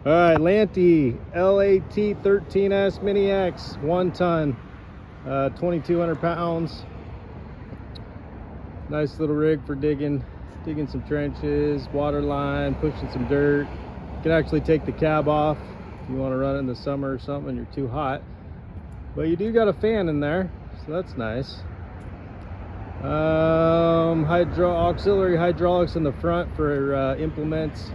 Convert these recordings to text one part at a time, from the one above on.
All right, Lanty LAT-13S Mini X, 1 ton, 2,200 pounds. Nice little rig for digging some trenches, water line, pushing some dirt. You can actually take the cab off if you want to run it in the summer or something and you're too hot. But you do got a fan in there, so that's nice. Auxiliary hydraulics in the front for implements.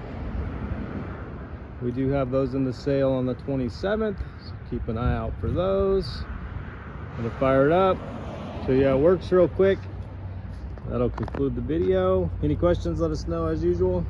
We do have those in the sale on the 27th, so keep an eye out for those. I'm gonna fire it up, show you how it works real quick. That'll conclude the video. Any questions, let us know as usual.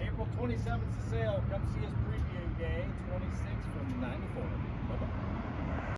April 27th is the sale. Come see us preview day 26 from 9 to 4. Bye-bye.